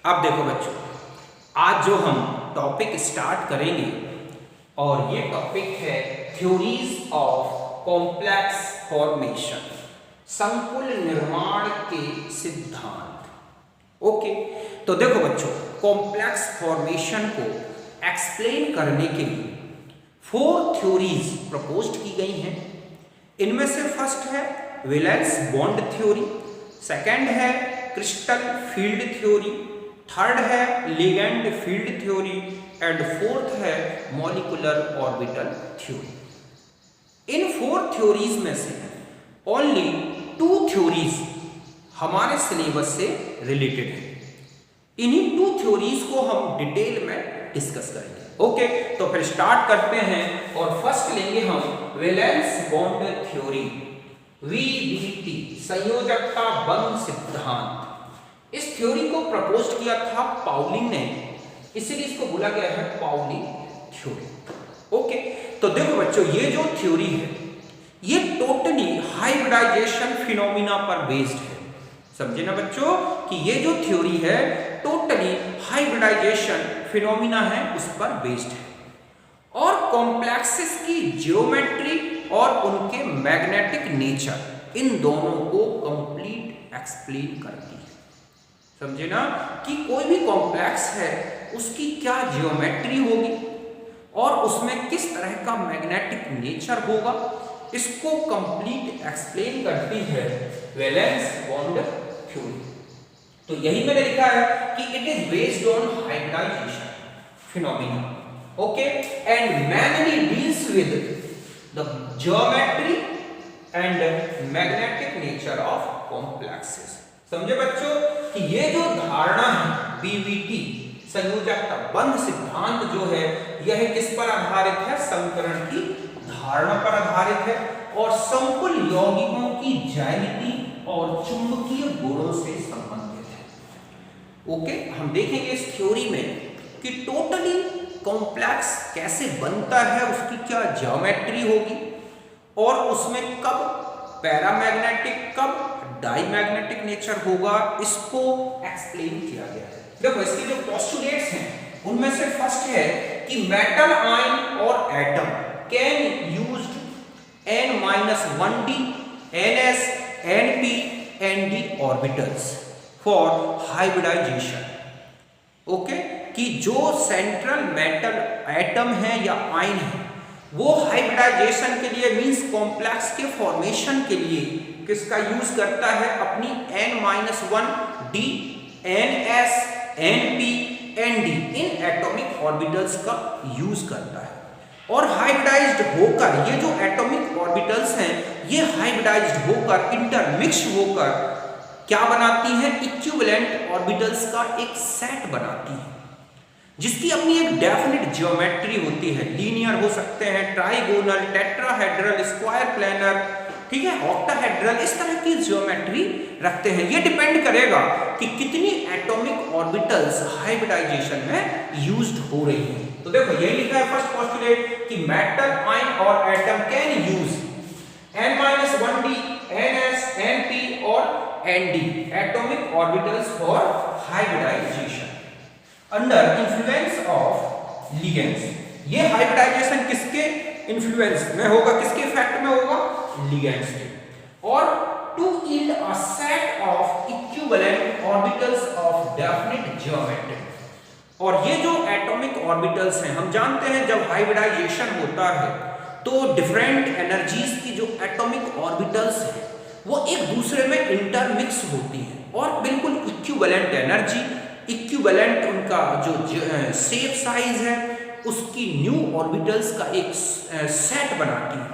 अब देखो बच्चों, आज जो हम टॉपिक स्टार्ट करेंगे और ये टॉपिक है थ्योरीज ऑफ कॉम्प्लेक्स फॉर्मेशन, संकुल निर्माण के सिद्धांत। ओके, तो देखो बच्चों, कॉम्प्लेक्स फॉर्मेशन को एक्सप्लेन करने के लिए 4 थ्योरीज प्रपोज्ड की गई हैं। इनमें से फर्स्ट है वैलेंस बॉन्ड थ्योरी, सेकंड है क्रिस्टल फील्ड थ्योरी, थर्ड है ligand field theory and fourth है मॉलिक्यूलर ऑर्बिटल थ्योरी। इन 4 थ्योरीज में से ओनली 2 थ्योरीज हमारे सिलेबस से रिलेटेड है। इन्हीं 2 थ्योरीज को हम डिटेल में डिस्कस करेंगे। ओके, तो फिर स्टार्ट करते हैं और फर्स्ट लेंगे हम वैलेंस बॉन्ड थ्योरी, VBT, संयोजकता बंध सिद्धांत। इस थ्योरी को प्रपोज किया था पाउली ने, इसीलिए इसको बोला गया है पाउली थ्योरी। ओके, तो देखो बच्चों, ये जो थ्योरी है ये टोटली हाइब्रिडाइजेशन फिनोमिना पर बेस्ड है। समझे ना बच्चों कि ये जो थ्योरी है टोटली हाइब्रिडाइजेशन फिनोमिना है, उस पर बेस्ड है और कॉम्प्लेक्सेस की ज्योमेट्री और उनके मैग्नेटिक नेचर, इन दोनों को कंप्लीट एक्सप्लेन करती है। समझे ना कि कोई भी कॉम्प्लेक्स है उसकी क्या ज्योमेट्री होगी और उसमें किस तरह का मैग्नेटिक नेचर होगा, इसको कंप्लीट एक्सप्लेन करती है वैलेंस बॉन्ड थ्योरी। तो यही मैंने लिखा है कि it is based on hybridisation phenomena, okay, and mainly deals with the geometry and magnetic nature of complexes. समझे बच्चों कि ये जो धारणा है BBT, संयोजकता बंध सिद्धांत जो है, यह किस पर आधारित है? संकरण की धारणा पर आधारित है और संकुल यौगिकों की ज्यामिति और चुंबकीय गुणों से संबंधित है। ओके, हम देखेंगे इस थ्योरी में कि टोटली कॉम्प्लेक्स कैसे बनता है, उसकी क्या ज्योमेट्री होगी और उसमें कब पैरामैग्नेटिक कब डाईमैग्नेटिक नेचर होगा, इसको एक्सप्लेन किया गया है। देखो, इसके जो पोस्टुलेट्स हैं उनमें से फर्स्ट है कि मेटल आयन और atom can used n-1d, ns, np, nd orbitals for hybridisation. Okay, कि जो सेंट्रल मेटल एटम है या आयन है वो हाइब्रिडाइजेशन के लिए मींस कॉम्प्लेक्स के फॉर्मेशन के लिए किसका यूज करता है? अपनी n-1d, ns, np, nd in atomic orbitals का यूज करता है और हाइब्रिडाइज्ड होकर ये जो एटॉमिक ऑर्बिटल्स हैं ये हाइब्रिडाइज्ड होकर इंटरमिक्स होकर क्या बनाती हैं? इक्विवेलेंट ऑर्बिटल्स का एक सेट बनाती है जिसकी अपनी एक डेफिनेट ज्योमेट्री होती है। लीनियर हो सकते हैं, ट्राइगोनल, टेट्राहेड्रल, स्क्वायर प्लेनर, ठीक है, ऑक्टाहेड्रल, इस तरह की ज्योमेट्री रखते हैं। ये डिपेंड करेगा कि कितनी एटॉमिक ऑर्बिटल्स हाइब्रिडाइजेशन में यूज्ड हो रही हैं। तो देखो, यही लिखा है फर्स्ट पोस्टुलेट कि मेटल आयन और atom can use n-1d, ns, np और nd atomic orbitals for hybridisation under influence of ligands. ये हाइब्रिडाइजेशन किसके इन्फ्लुएंस में होगा, किसके इफेक्ट में होगा? लिगेंड्स के। और to yield a set of equivalent orbitals of definite geometry. और ये जो एटॉमिक ऑर्बिटल्स हैं, हम जानते हैं जब हाइब्रिडाइजेशन होता है तो डिफरेंट एनर्जीज की जो एटॉमिक ऑर्बिटल्स हैं वो एक दूसरे में इंटरमिक्स होती हैं और बिल्कुल इक्विवेलेंट एनर्जी, इक्विवेलेंट उनका जो शेप साइज है उसकी न्यू ऑर्बिटल्स का एक सेट बनाती है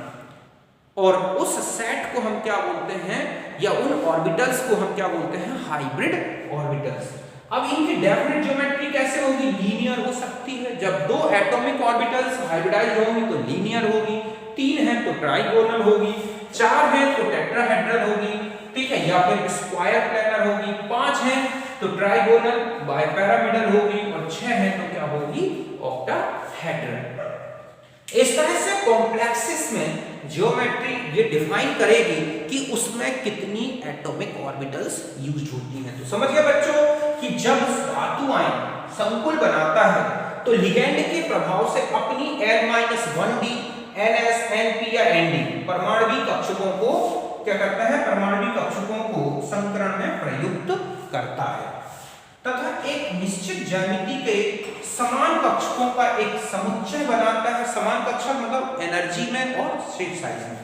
और उस सेट को हम क्या बोलते हैं या उन ऑर्बिटल्स को हम क्या बोलते हैं? Hybrid orbitals. अब इनकी डेफिनेट ज्योमेट्री कैसे होगी? लीनियर हो सकती है। जब 2 एटॉमिक ऑर्बिटल्स हाइब्रिडाइज होंगी तो लीनियर होगी, 3 है तो ट्राइगोनल होगी, 4 है तो टेट्राहेड्रल होगी, ठीक है, या फिर स्क्वायर प्लेनर होगी, 5 है तो ट्राइगोनल बाइपैरामिडल होगी और 6 है तो क्या होगी? ऑक्टाहेड्रल। इस तरह से कॉम्प्लेक्सेस में ज्योमेट्री ये डिफाइन करेगी कि उसमें कितनी एटॉमिक ऑर्बिटल्स यूज्ड होती हैं। तो समझ गए बच्चों कि कि जब धातु आयन संकुल बनाता है तो लिगैंड के प्रभाव से अपनी L-1d, NS, NP या ND परमाणविक कक्षकों को क्या करता है, परमाणविक कक्षकों को संकरण में प्रयुक्त करता है तथा एक निश्चित ज्यामिति के समान कक्षकों का एक समुच्चय बनाता है। समान कक्षक मतलब एनर्जी में और शेप साइज में,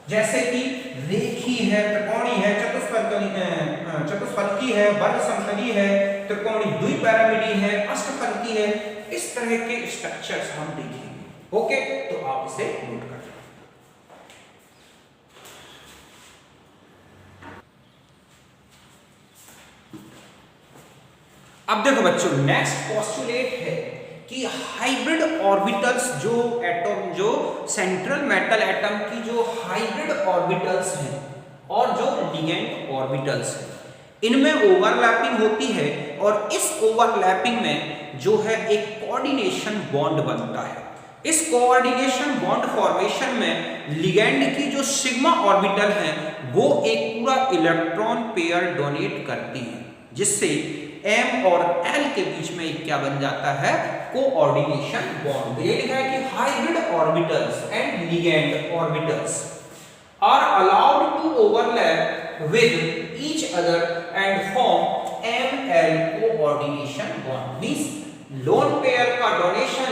जैसे कि रेखी है, त्रिकोणी है, चतुष्फलकी है, वर्ग समतली है, त्रिकोणी द्विपैरामिडी है, अष्टफलकी है। इस तरह के स्ट्रक्चर्स हम देखेंगे। ओके, तो आप इसे नोट कर लें। अब देखो बच्चों, नेक्स्ट पोस्टुलेट है कि हाइब्रिड ऑर्बिटल्स जो सेंट्रल मेटल एटम की जो हाइब्रिड ऑर्बिटल्स हैं और जो लिगेंड ऑर्बिटल्स हैं, इनमें ओवरलैपिंग होती है और इस ओवरलैपिंग में जो है एक कोऑर्डिनेशन बॉन्ड बनता है। इस कोऑर्डिनेशन बॉन्ड फॉर्मेशन में लिगेंड की जो सिग्मा ऑर्बिटल है वो एक पूरा इलेक्ट्रॉन पेयर डोनेट करती है, जिससे M और L के बीच में एक क्या बन जाता है, कोऑर्डिनेशन बॉन्ड। ये लिखा है कि hybrid orbitals and ligand orbitals are allowed to overlap with each other and form M-L coordination bond. Means lone pair का डोनेशन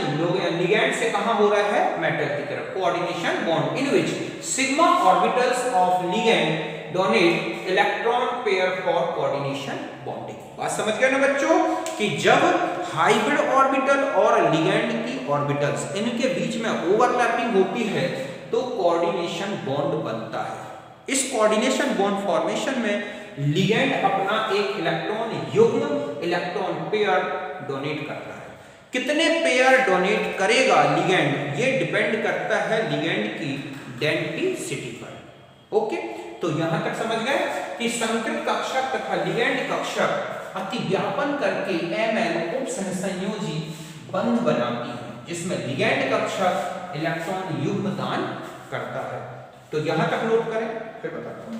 लिगेंड से कहां हो रहा है, मेटल की तरफ। Coordination bond in which sigma orbitals of ligand donate electron pair for coordination bonding. बात समझ गए ना बच्चों कि जब हाइब्रिड ऑर्बिटल और लिगेंड की ऑर्बिटल्स इनके बीच में ओवरलैपिंग होती है तो कोऑर्डिनेशन बॉन्ड बनता है। इस कोऑर्डिनेशन बॉन्ड फॉर्मेशन में लिगेंड अपना एक इलेक्ट्रॉन युग्म, इलेक्ट्रॉन पेयर डोनेट करता है। कितने पेयर डोनेट करेगा लिगेंड, ये डिपेंड करता है लिगेंड की डेंसिटी पर। ओके, तो यहां तक समझ गए कि संकृत कक्षक तथा लिगेंड कक्षक अतिव्यापन करके Ml उप सहसंयोजी बंध बनाती है, जिसमें लिगेंड कक्षक इलेक्ट्रॉन युग्म दान करता है। तो यहां तक नोट करें, फिर बताता हूं।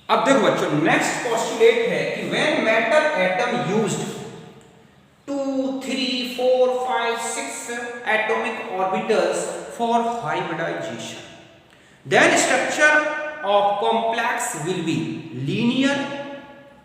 अब देखो बच्चों, नेक्स्ट पोस्टुलेट है कि when metal atom used 2, 3, 4, 5, 6 atomic orbitals for hybridization, then structure of complex will be linear।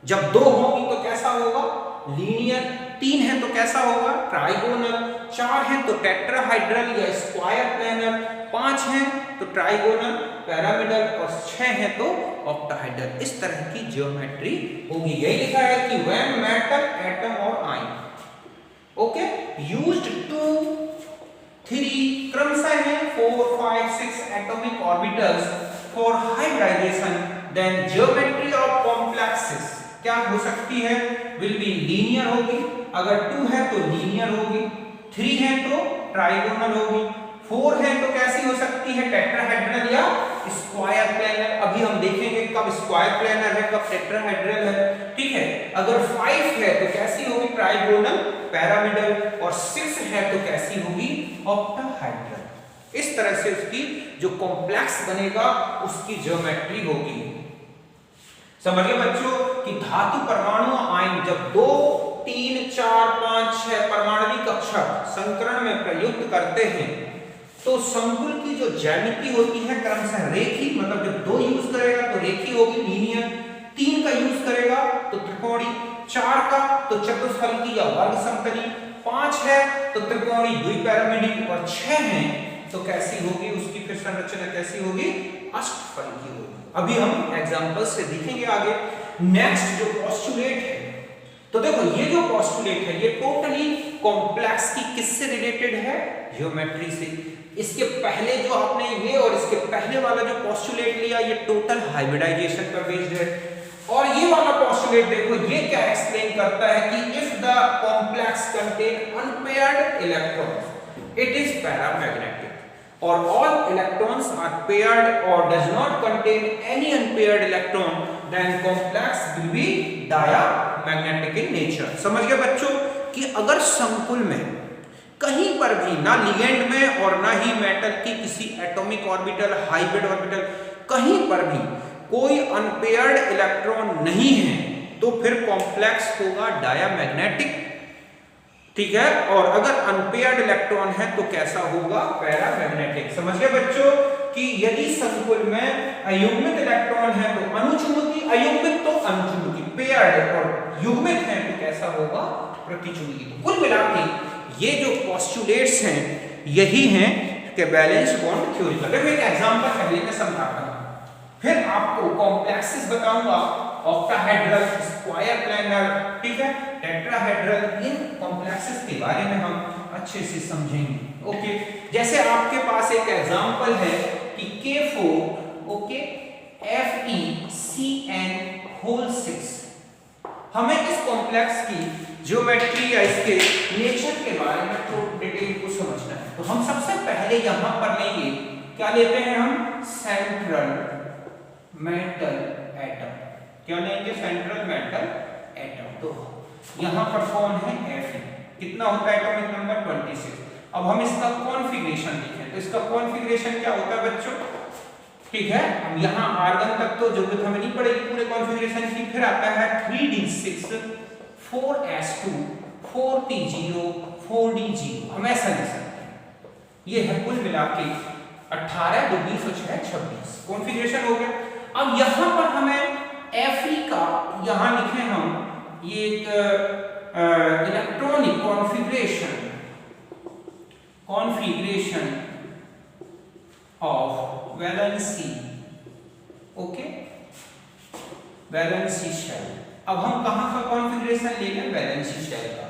जब 2 होंगी तो कैसा होगा, लीनियर। 3 है तो कैसा होगा, ट्राइगोनल। 4 है तो टेट्राहाइड्रल या स्क्वायर प्लेनर। 5 है तो ट्राइगोनल, पिरामिडल, और 6 है तो ऑक्टाहेड्रल। इस तरह की ज्योमेट्री होगी। यही लिखा है कि व्हेन मेटल एटम और आयन ओके यूज्ड 2, 3 क्रमशः है 4, 5, 6 atomic orbitals for hybridisation, then geometry of complexes क्या हो सकती है, विल बी लीनियर होगी। अगर 2 है तो लीनियर होगी, 3 है तो ट्राइगोनल होगी, 4 है तो कैसी हो सकती है, टेट्राहेड्रल या स्क्वायर प्लेनर। अभी हम देखेंगे कब स्क्वायर प्लेनर है, कब टेट्राहेड्रल है। ठीक है, अगर 5 है तो कैसी होगी, ट्राइगोनल, पिरामिडल, और 6 है तो कैसी होगी, ऑक्टाहेड्रल। इस तरह से उसकी जो कॉम्प्लेक्स बनेगा उसकी ज्योमेट्री होगी। समझिए बच्चों कि धातु परमाणु आयन जब 2, 3, 4, 5, 6 परमाणविक कक्षक संकरण में प्रयुक्त करते हैं तो संकुल की जो ज्यामिति होती है क्रमशः रेखी, मतलब जब 2 यूज करेगा तो रेखी होगी, लीनियर। 3 का यूज करेगा तो त्रिकोणी, 4 का तो चतुष्फलकी या वर्ग समतली, 5 है तो त्रिकोणी द्विपैरामिडी, और 6 है तो कैसी होगी, उसकी फिर संरचना कैसी होगी, अष्टफलकी होगी। अभी हम एग्जांपल से देखेंगे आगे। नेक्स्ट जो पोस्टुलेट है, तो देखो ये जो पोस्टुलेट है ये टोटली कॉम्प्लेक्स की किससे रिलेटेड है, ज्योमेट्री से। इसके पहले जो आपने ये और इसके पहले वाला जो पोस्टुलेट लिया ये टोटल हाइब्रिडाइजेशन पर बेस्ड है। और ये वाला पोस्टुलेट देखो ये क्या एक्सप्लेन करता है कि if the complex contain unpaired electrons it is paramagnetic, और ऑल इलेक्ट्रॉन्स आर पेयर्ड और does not contain any unpaired electron then complex will be diamagnetic in nature. समझ गए बच्चों कि अगर संकुल में कहीं पर भी ना लिगेंड में और ना ही मेटल टाइप की किसी एटॉमिक ऑर्बिटल, हाइब्रिड ऑर्बिटल, कहीं पर भी कोई अनपेयर्ड इलेक्ट्रॉन नहीं है तो फिर कॉम्प्लेक्स होगा डायामैग्नेटिक, ठीक है। और अगर अनपेयर्ड इलेक्ट्रॉन है तो कैसा होगा, पैरामैग्नेटिक। समझ गए बच्चों कि यदि संकुल में अयुग्मित इलेक्ट्रॉन है तो अनुचुंबकी, अयुग्मित तो अनुचुंबकी, पेयर्ड और युग्मित है तो कैसा होगा, प्रतिचुंबकी। तो कुल मिलाकर ये जो पोस्टुलेट्स हैं यही हैं कि बैलेंस बॉन्ड थ्योरी का। देखो एक एग्जांपल पहले मैं समझाता हूं, फिर आपको कॉम्प्लेक्सेस बताऊंगा, ऑक्टाहेड्रल, स्क्वायर प्लैनर, ठीक है, टेट्राहेड्रल, इन कॉम्प्लेक्सेस के बारे में हम अच्छे से समझेंगे। ओके, जैसे आपके पास एक एग्जांपल है कि K4, ओके, FeCN6। हमें इस कॉम्प्लेक्स की ज्योमेट्री या इसके नेचर के बारे में तो डिटेल को समझना है। तो हम सबसे पहले यहां पर लेंगे, क्या लेते हैं हम, सेंट्रल मेटल एटम। क्या लेंगे, सेंट्रल मेटल एटम। तो यहां पर कौन है, Fe, कितना होता है एटॉमिक नंबर, 26। अब हम इसका कॉन्फ़िगरेशन देखें तो इसका कॉन्फ़िगरेशन क्या होता है बच्चों, ठीक है। हम यहां आर्गन तक तो जरूरत हमें नहीं पड़ेगी पूरे कॉन्फ़िगरेशन की। फिर आता है 3d6 4s2 4p0 4d0, हम ऐसा लिख सकते हैं। ये है कुल मिला के 18 2 20 और 6 26 कॉन्फ़िगरेशन हो गया। अब यहां पर हमें Fe का यहां लिखे हम ये एक electronic configuration of valency, okay, valency shell. अब हम कहां का कॉन्फ़िगरेशन ले लें, वैलेंसी शेल का।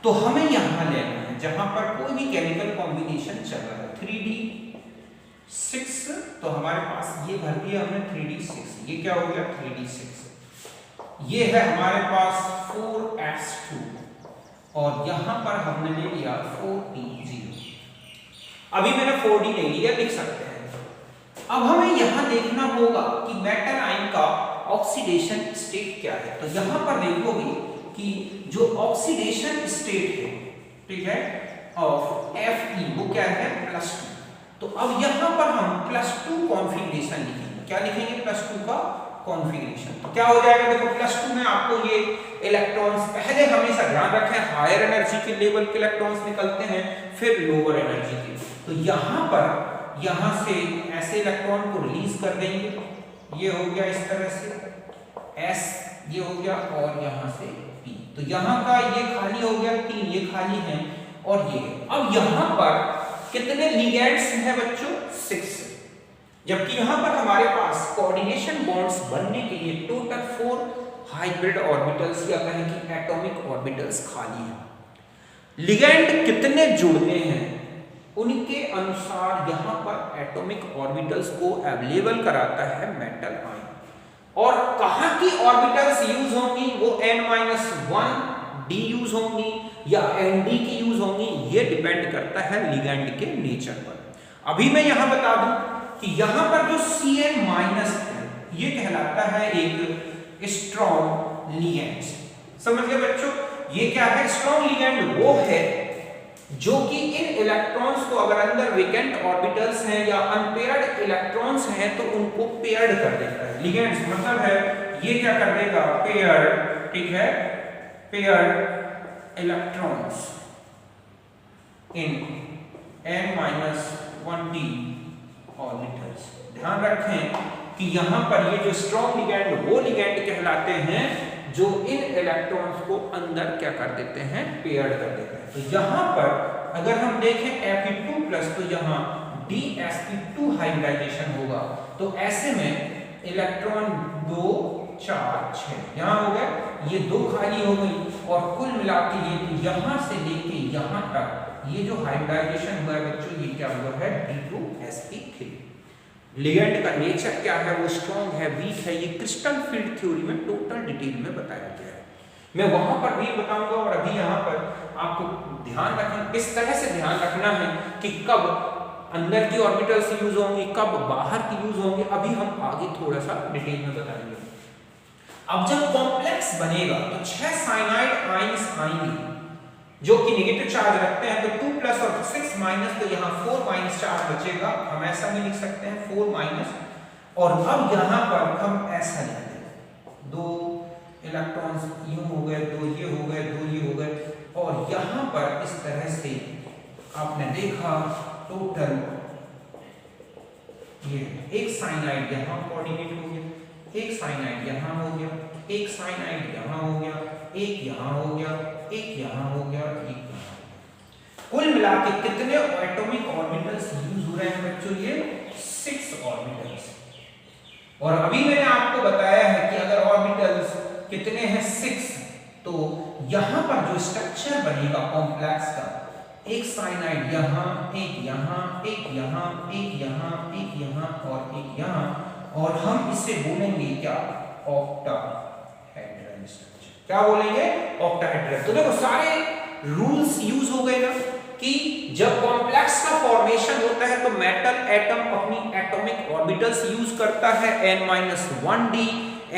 तो हमें यहां लेना है जहां पर कोई भी केमिकल कॉम्बिनेशन चल रहा है। 3d6 तो हमारे पास ये भर दिया हमने 3d6, ये क्या हो गया 3d6। ये है हमारे पास 4s2 और यहां पर हमने ले लिया 4p0। अभी मैंने 4d ले लिया, लिख सकते हैं। अब हमें यहां देखना होगा कि मेटल आयन का ऑक्सीडेशन स्टेट क्या है। तो यहां पर देखोगे कि जो ऑक्सीडेशन स्टेट है, ठीक है, ऑफ Fe वो क्या है, +2। तो अब यहां पर हम +2 कॉन्फ़िगरेशन लिखेंगे। क्या लिखेंगे, +2 का कॉन्फ़िगरेशन। तो क्या हो जाएगा, देखो +2 में आपको ये इलेक्ट्रॉन्स, पहले हमेशा ध्यान रखें हायर एनर्जी के लेवल के इलेक्ट्रॉन्स निकलते हैं, फिर लोअर एनर्जी के। तो यहां पर यहां से ऐसे इलेक्ट्रॉन को रिलीज कर देंगे, ये हो गया इस तरह से S, ये हो गया, और यहां से P। तो यहां का ये खाली हो गया 3, ये खाली है और ये। अब यहां पर कितने लिगेंड्स हैं बच्चों, 6। जबकि यहां पर हमारे पास कोऑर्डिनेशन बॉन्ड्स बनने के लिए टोटल 4 हाइब्रिड ऑर्बिटल्स या कहें कि एटॉमिक ऑर्बिटल्स खाली हैं। लिगेंड कितने जुड़ने हैं उनके अनुसार यहां पर एटॉमिक ऑर्बिटल्स को अवेलेबल कराता है मेटल आयन। और कहां की ऑर्बिटल्स यूज होंगी, वो n-1 d यूज होंगी या nd की यूज होंगी, ये डिपेंड करता है लिगेंड के नेचर पर। अभी मैं यहां बता दूं कि यहां पर जो Cn- है ये कहलाता है एक स्ट्रॉन्ग लिगेंड। समझ गए बच्चों, ये क्या है, स्ट्रॉन्ग लिगेंड वो है जो कि इन इलेक्ट्रॉन्स को अगर अंदर वेकेंट ऑर्बिटल्स हैं या अनपेयर्ड इलेक्ट्रॉन्स हैं तो उनको पेयर्ड कर देता है। लिगेंड्स मतलब है ये क्या कर देगा, पेयर्ड, ठीक है, paired electrons in n-1d orbitals. ध्यान रखें कि यहां पर ये जो स्ट्रॉन्ग लिगेंड वो लिगेंड कहलाते हैं जो इन इलेक्ट्रॉन्स को अंदर क्या कर देते हैं, पेयर्ड कर देते हैं। तो यहां पर अगर हम देखें Fe2+ तो यहां dsp2 हाइब्रिडाइजेशन होगा। तो ऐसे में इलेक्ट्रॉन 2 4 6 यहां हो गए, ये 2 खाली हो गई और कुल मिला के ये यहां से लेके यहां तक ये जो हाइब्रिडाइजेशन हुआ है बच्चों, ये क्या हुआ है, d2sp3। लिगेंड का नेचर क्या है, वो स्ट्रॉन्ग है, वीक है, ये क्रिस्टल फील्ड थ्योरी में टोटल डिटेल में बताया गया है। मैं वहां पर भी बताऊंगा और अभी यहां पर आपको ध्यान रखना, इस तरह से ध्यान रखना है कि कब अंदर की ऑर्बिटल्स यूज होंगी, कब बाहर की यूज होंगे, अभी हम आगे थोड़ा सा डिटेल में बताएंगे। अब जब कॉम्प्लेक्स बनेगा तो 6 साइनाइड आयंस आएंगे, जो कि नेगेटिव चार्ज रखते हैं, तो 2 प्लस और 6 माइनस, तो यहाँ 4 माइनस चार्ज बचेगा। हम ऐसा भी लिख सकते हैं 4 माइनस, और अब यहाँ पर हम ऐसा लिख दें 2 इलेक्ट्रॉन्स यूं हो गए, 2 ये हो गए, 2 ये हो गए, और यहाँ पर इस तरह से आपने देखा टोटल ये एक साइनाइड यहाँ कोऑर्डिनेट हो गया, एक साइनाइड यहाँ हो गया, एक साइनाइड यहाँ हो गया, एक यहाँ हो गया, एक यहाँ हो गया, एक यहाँ हो गया। कुल मिला के कितने एटॉमिक ऑर्बिटल्स यूज हो रहे हैं बच्चों? ये 6 ऑर्बिटल्स। और अभी मैंने आपको बताया है कि अगर ऑर्बिटल्स कितने हैं 6, तो यहाँ पर जो स्ट्रक्चर बनेगा कॉम्प्लेक्स का, एक साइनाइड यहाँ, एक यहाँ, एक यहाँ, एक यहाँ, एक यहाँ और एक यहाँ, और हम इसे बोलेंगे क्या? Octahedral structure. क्या बोलेंगे? ऑक्टाहेड्रल। तो देखो सारे रूल्स यूज हो गए ना कि जब कॉम्प्लेक्स का फॉर्मेशन होता है तो मेटल एटम अपनी एटॉमिक ऑर्बिटल्स यूज करता है, n-1d,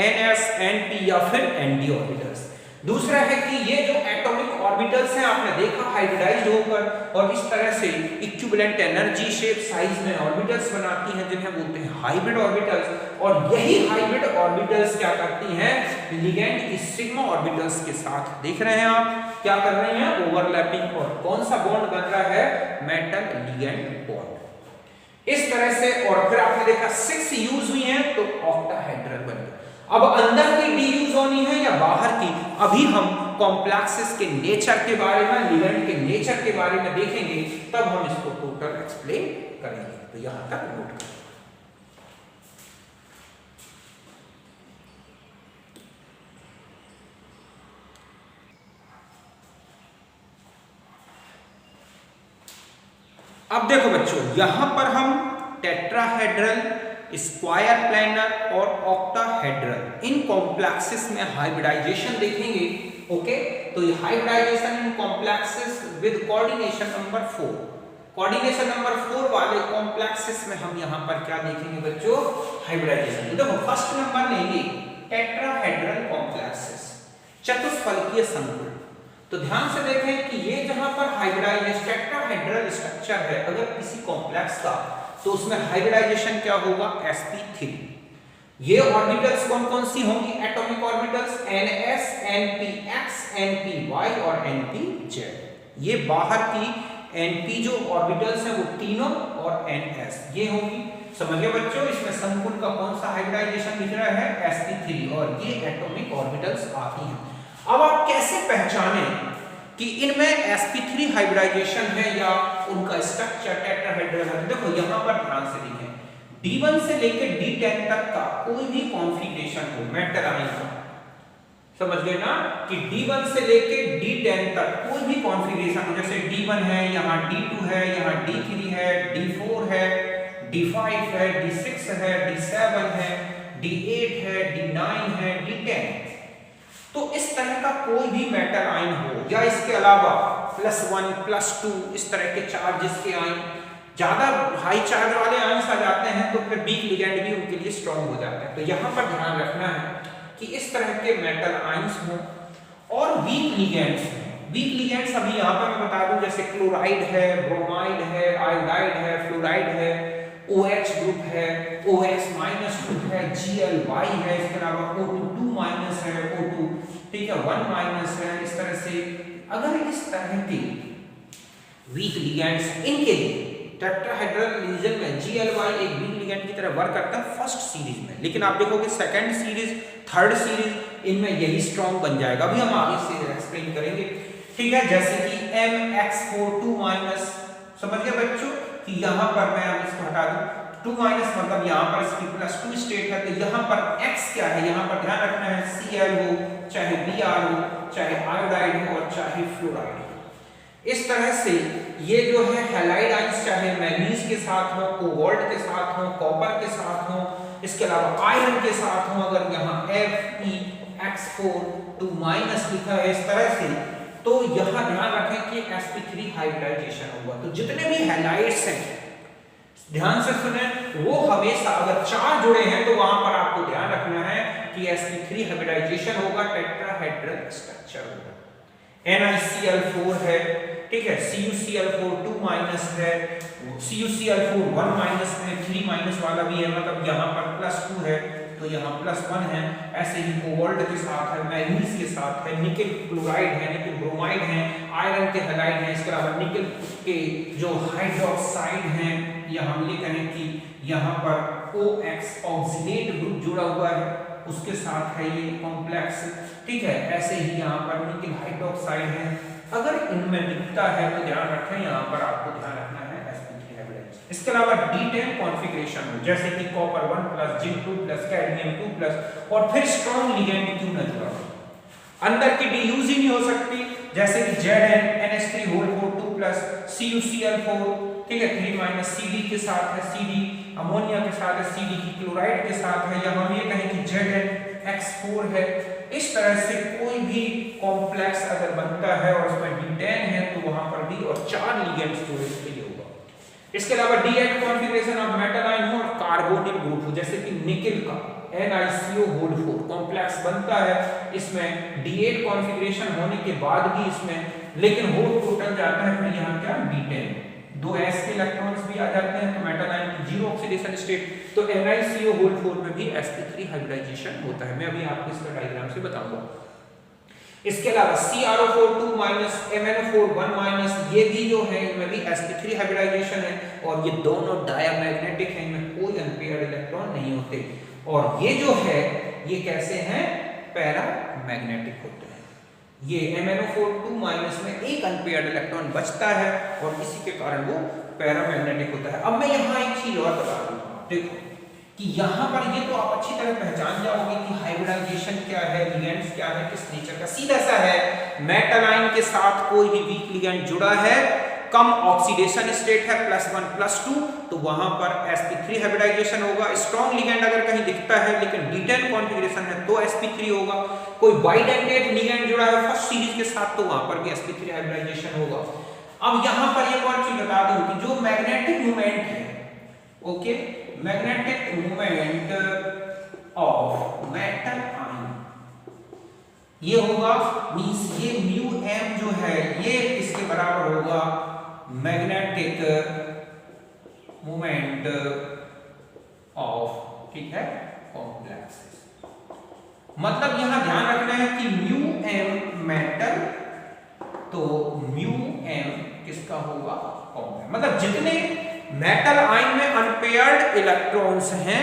ns, np या फिर nd ऑर्बिटल्स। दूसरा है कि ये जो एटॉमिक ऑर्बिटल्स हैं आपने देखा हाइब्रिडाइज्ड होकर और इस तरह से इक्विवेलेंट एनर्जी, शेप, साइज में ऑर्बिटल्स बनाती हैं, जिन्हें बोलते हैं हाइब्रिड ऑर्बिटल्स। और यही हाइब्रिड ऑर्बिटल्स क्या करती हैं? लिगेंड की सिग्मा ऑर्बिटल्स के साथ, देख रहे हैं आप क्या कर रहे हैं? ओवरलैपिंग। और कौन सा बॉन्ड बन रहा है? Metal ligand bond. इस तरह से, और फिर आपने देखा 6 यूज हुई हैं तो ऑक्टाहेड्रल बन गया। अब अंदर की डी यूज होनी है या बाहर की? अभी हम कॉम्प्लेक्सेस के नेचर के बारे में, लिगेंड के नेचर के बारे में देखेंगे, तब हम इसको टोटल एक्सप्लेन करेंगे। तो यहां तक नोट करें। अब देखो बच्चों, यहां पर हम टेट्राहेड्रल, स्क्वायर प्लैनर और ऑक्टाहेड्रल इन कॉम्प्लेक्सेस में हाइब्रिडाइजेशन देखेंगे। ओके, तो ये hybridisation in complexes with coordination number 4। Coordination number 4 वाले कॉम्प्लेक्सेस में हम यहां पर क्या देखेंगे बच्चों? हाइब्रिडाइजेशन। तो देखो फर्स्ट नंबर लेंगे टेट्राहेड्रल कॉम्प्लेक्सेस, चतुष्फलकीय संकुल। तो ध्यान से देखें कि ये जहां पर हाइब्रिडाइजेशन टेट्राहेड्रल स्ट्रक्चर है अगर किसी कॉम्प्लेक्स का, तो उसमें हाइब्रिडाइजेशन क्या होगा? sp3। ये ऑर्बिटल्स कौन कौन सी होंगी? Atomic orbitals ns, npx, npy और npz। ये बाहर की np जो ऑर्बिटल्स हैं वो तीनों और ns ये होंगी। समझ गए बच्चों? इसमें संकुल का कौन सा हाइब्रिडाइजेशन दिख रहा है? sp3, और ये एटॉमिक ऑर्बिटल्स आती हैं। अब आप कैसे पहचानें कि इनमें sp3 हाइब्रिडाइजेशन है या उनका स्ट्रक्चर टेट्राहेड्रल है? देखो यहां पर ध्यान से देखें, D1 से लेकर D10 तक का कोई भी कॉन्फ़िगरेशन हो मेटल आयन का, समझ गए ना कि D1 से लेकर D10 तक कोई भी कॉन्फ़िगरेशन हो, जैसे D1 है, यहाँ D2 है, यहाँ D3 है, D4 है, D5 है, D6 है, D7 है, D8 है, D9 है, D10। तो इस तरह का कोई भी मेटल आयन हो या इसके अलावा +1, +2 इस तरह के चार्जेस के आयन, ज्यादा हाई चार्ज वाले आयन्स आ जाते हैं तो फिर वीक लिगेंड भी उनके लिए स्ट्रांग हो जाते हैं। तो यहाँ पर ध्यान रखना है कि इस तरह के मेटल आयन्स हों और वीक लिगेंड्स। वीक लिगेंड्स अभी यहाँ पर मैं बता दूं, जैसे क्लोराइड है, ब्रोमाइड है, आयोडाइड है, फ्लोराइड है, OH ग्रुप है, OX माइनस ग्रुप है, Gly है, इसके अलावा O2 माइनस है, O2 ठीक है 1 माइनस है। इस तरह से अगर इस तरह के वीक लिगेंड्स, इनके लिए टेट्राहेड्रल रीजन में Gly एक वीक लिगेंड की तरह वर्क करता है फर्स्ट सीरीज में, लेकिन आप देखोगे सेकंड सीरीज, थर्ड सीरीज इनमें यही स्ट्रॉन्ग बन जाएगा। अभी हम आगे से एक्सप्लेन करेंगे, ठीक है। जैसे कि MX4 2- समझ गए बच्चों कि यहाँ पर मैं अब इसको हटा दूं 2- मतलब यहाँ पर इसकी +2 स्टेट है, तो यहाँ पर X क्या है? यहाँ पर ध्यान रखना है Cl हो, चाहे Br हो, चाहे आयोडाइड हो और चाहे फ्लोराइड हो। इस तरह से ये जो है हैलाइड आयंस चाहे मैग्नीज के साथ हो, कोबाल्ट के साथ हो, कॉपर के साथ हो, इसके अलावा आयरन के साथ हो, अगर यहाँ FeX4 2- लिखा है इस तरह से, तो यहाँ ध्यान रखें कि sp3 हाइब्रिडाइजेशन होगा। तो जितने भी हैलाइड्स हैं ध्यान से सुने, वो हमेशा अगर 4 जुड़े हैं तो वहां पर आपको ध्यान रखना है कि sp3 हाइब्रिडाइजेशन होगा, टेट्राहेड्रल स्ट्रक्चर होगा। NiCl4 है, ठीक है, CuCl4 2 माइनस है, CuCl4 1 माइनस है, 3 माइनस वाला भी है, मतलब यहाँ पर +2 है तो यहाँ +1 है। ऐसे ही कोबाल्ट के साथ है, मैग्नीज के साथ है, निकल क्लोराइड है, निकल ब्रोमाइड है, आयरन के हैलाइड है, इसके अलावा निकल के जो हाइड्रोक्साइड हैं, या हम ये कहें कि यहाँ पर OX ऑक्सीडेट ग्रुप जुड़ा हुआ है, उसके साथ है ये कॉम्प्लेक्स, ठीक है। ऐसे ही यहाँ पर निकल हाइड्रोक्साइड है। अगर इनमें दिखता है तो ध्यान रखें, यहाँ पर आपको ध्यान रखना है sp3 हाइब्रिडाइजेशन। इसके अलावा D10 कॉन्फ़िगरेशन हो, जैसे कि copper 1 plus zinc 2 plus cadmium 2 plus और फिर स्ट्रॉन्ग लिगेंड क्यों न जुड़ा हो, अंदर की डी यूज ही नहीं हो सकती, जैसे कि Zn NH3 2 प्लस CuCl4, ठीक है, 3 माइनस Cd के साथ है, Cd अमोनिया के साथ है, Cd की क्लोराइड के साथ है, या हम ये कहें कि ZnX4 है। इस तरह से कोई भी कॉम्प्लेक्स अगर बनता है और उसमें D10 है तो वहां पर भी और 4 लिगेंड्स जोड़े के लिए होगा। इसके अलावा D8 configuration of metal ion हो और कार्बोनिल ग्रुप हो, जैसे कि निकल का NiCO4 कॉम्प्लेक्स बनता है, इसमें D8 कॉन्फ़िगरेशन होने के बाद भी इसमें लेकिन हो टोटल जाता है फिर यहाँ क्या D10, 2 s के इलेक्ट्रॉन्स भी आ जाते हैं तो मेटल आयन की जीरो ऑक्सीडेशन स्टेट, तो NiCO4 में भी sp3 हाइब्रिडाइजेशन होता है। मैं अभी आपको इसका डायग्राम से बताऊंगा। इसके अलावा CrO4 2 माइनस MnO4 1 माइनस, ये भी जो है इनमें भी sp3 हाइब्रिडाइजेशन है, और ये दोनों डायमैग्नेटिक हैं, इनमें कोई अनपेयर्ड इलेक्ट्रॉन नहीं होते, और ये जो है ये कैसे हैं, पैरामैग्नेटिक होते हैं। ये MnO4 2 माइनस में एक अनपेयर्ड इलेक्ट्रॉन बचता है और इसी के कारण वो पैरामैग्नेटिक होता है। अब मैं यहाँ एक चीज और बता दूं, देखो कि यहाँ पर ये तो आप अच्छी तरह पहचान जाओगे कि हाइब्रिडाइजेशन क्या है, लिगेंड्स क्या है, किस नेचर का। सीधा सा है, मेटल आयन के साथ कोई भी वीक लिगेंड जुड़ा है, कम ऑक्सीडेशन स्टेट है +1 +2, तो वहां पर sp3 हाइब्रिडाइजेशन होगा। स्ट्रॉन्ग लिगेंड अगर कहीं दिखता है लेकिन D10 कॉन्फ़िगरेशन है तो sp3 होगा। कोई बाइडेंटेट लिगेंड जुड़ा है फर्स्ट सीरीज के साथ तो वहां पर भी sp3 हाइब्रिडाइजेशन होगा। अब यहां पर एक और चीज बता दूं कि जो मैग्नेटिक मोमेंट है, okay, magnetic moment of metal ion ये होगा, मींस ये μm जो है ये इसके बराबर होगा मैग्नेटिक मोमेंट ऑफ, ठीक है, कॉम्प्लेक्सेस। मतलब यहां ध्यान रखना है कि μm मेटल तो μm किसका होगा, कॉम्प्लेक्स। मतलब जितने मेटल आयन में अनपेयर्ड इलेक्ट्रॉन्स हैं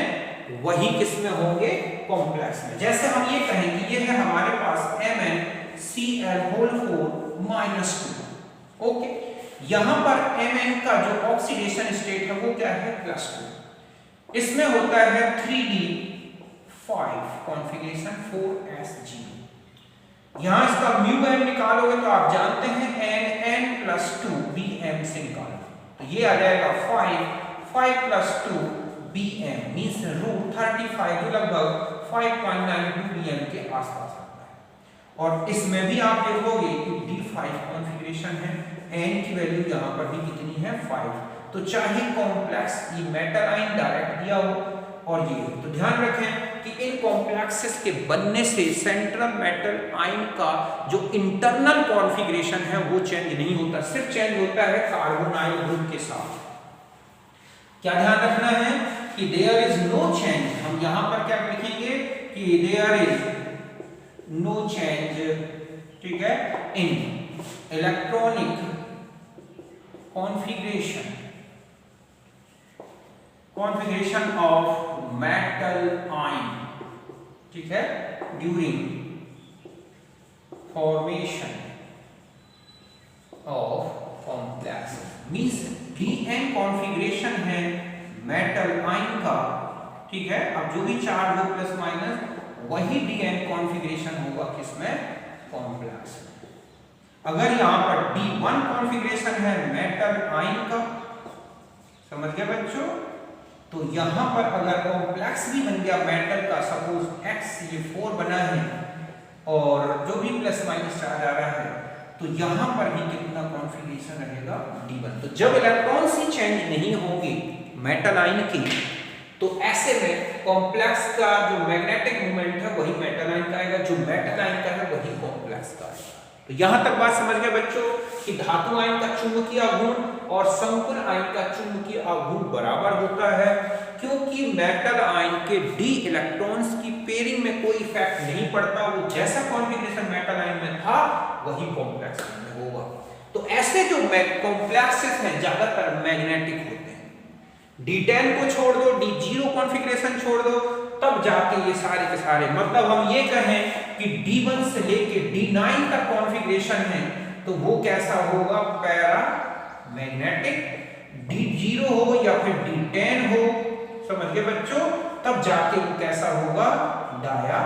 वही किसमें होंगे, कॉम्प्लेक्स में। जैसे हम ये कहें कि ये है हमारे पास MnCl4 -2, ओके, यहां पर Mn का जो ऑक्सीडेशन स्टेट है वो क्या है, +2, इसमें होता है 3d5 कॉन्फ़िगरेशन 4sg। यहां इसका μm निकालोगे तो आप जानते हैं Nn + 2Bm से निकालो तो ये आ जाएगा 5 + 2 Bm मींस √35 जो लगभग 5.92 Bm के आसपास आता है। और इसमें भी आप देखोगे कि D5 कॉन्फ़िगरेशन है, N की वैल्यू यहाँ पर भी कितनी है, 5। तो चाहे कॉम्प्लेक्स ये मेटल आयन डायरेक्ट दिया हो और ये हो, तो ध्यान रखें कि इन कॉम्प्लेक्सेस के बनने से सेंट्रल मेटल आयन का जो इंटरनल कॉन्फ़िगरेशन है वो चेंज नहीं होता, सिर्फ चेंज होता है कार्बोनाइल ग्रुप के साथ। क्या ध्यान रखना है कि देयर इज नो चेंज, हम यहां पर क्या लिखेंगे कि देयर इज नो चेंज, ठीक है, इन electronic configuration of metal ion, ठीक है, during formation of complex. Means Dn configuration है मेटल आयन का, ठीक है। अब जो भी चार्ज हो प्लस माइनस वही Dn कॉन्फ़िगरेशन होगा किसमें, कॉम्प्लेक्स। अगर यहां पर D1 कॉन्फ़िगरेशन है मेटल आयन का, समझ गए बच्चों, तो यहां पर अगर कॉम्प्लेक्स भी बन गया मेटल का, सपोज X ये 4 बना है और जो भी प्लस माइनस चार्ज आ रहा है, तो यहां पर भी कितना कॉन्फ़िगरेशन रहेगा, D1। तो जब इलेक्ट्रॉन्स ही चेंज नहीं होंगे मेटल आयन की, तो ऐसे में कॉम्प्लेक्स का जो मैग्नेटिक मोमेंट है वही मेटल आयन का आएगा, जो मेटल आयन का है वही कॉम्प्लेक्स का आएगा। तो यहां तक बात समझ गए बच्चों कि धातु आयन का चुंबकीय आघूर्ण और संकुल आयन का चुंबकीय आघूर्ण बराबर होता है, क्योंकि मेटल आयन के d इलेक्ट्रॉन्स की पेयरिंग में कोई इफेक्ट नहीं पड़ता, वो जैसा कॉन्फ़िगरेशन मेटल आयन में था वही कॉम्प्लेक्स आयन में होगा। तो ऐसे जो कॉम्प्लेक्सेस हैं ज्यादातर मैग्नेटिक होते हैं। D10 को छोड़ दो, D0 कॉन्फ़िगरेशन छोड़ दो, तब जाके ये सारे के सारे, मतलब हम ये कहें कि D1 से लेके D9 का कॉन्फ़िगरेशन है तो वो कैसा होगा, पैरा मैग्नेटिक। D0 हो या फिर D10 हो, समझ गए बच्चों, तब जाके वो कैसा होगा, dia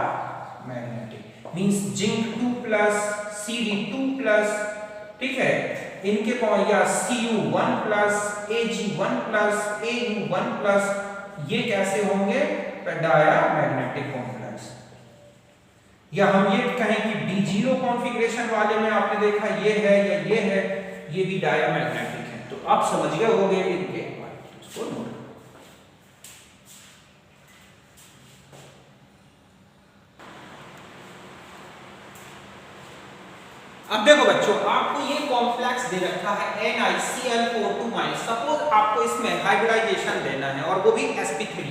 magnetic. Means zinc 2+, Cd2+, ठीक है, इनके कौन या Cu1+, Ag1+, Au1+, ये कैसे होंगे, डाया मैग्नेटिक कॉम्प्लेक्स। या हम ये कहें कि D0 कॉन्फ़िगरेशन वाले में आपने देखा ये है या ये है, ये भी डाया मैग्नेटिक है। तो आप समझ गए होंगे इनके इसको नोट। अब देखो बच्चों, आपको ये कॉम्प्लेक्स दे रखा है NiCl4 2-। सपोज आपको इसमें हाइब्रिडाइजेशन देना है और वो भी sp3,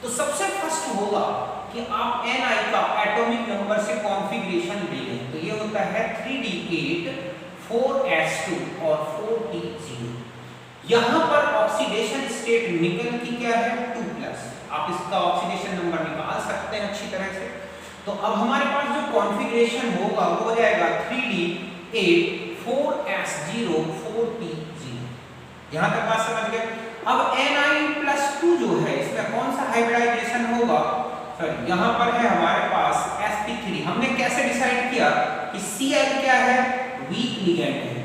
तो सबसे फर्स्ट होगा कि आप Ni का एटॉमिक नंबर से कॉन्फ़िगरेशन ले लें। तो ये होता है 3d8 4s2 और 4t0। यहां पर ऑक्सीडेशन स्टेट निकल की क्या है, 2+। आप इसका ऑक्सीडेशन नंबर निकाल सकते हैं अच्छी तरह से। तो अब हमारे पास जो कॉन्फ़िगरेशन होगा वो हो जाएगा 3d8 4s0 4t0। यहां तक बात समझ गए। अब Ni+2 जो है इसमें कौन सा हाइब्रिडाइजेशन होगा, सॉरी यहां पर है हमारे पास sp3। हमने कैसे डिसाइड किया कि Cl क्या है, वीक लिगेंड है,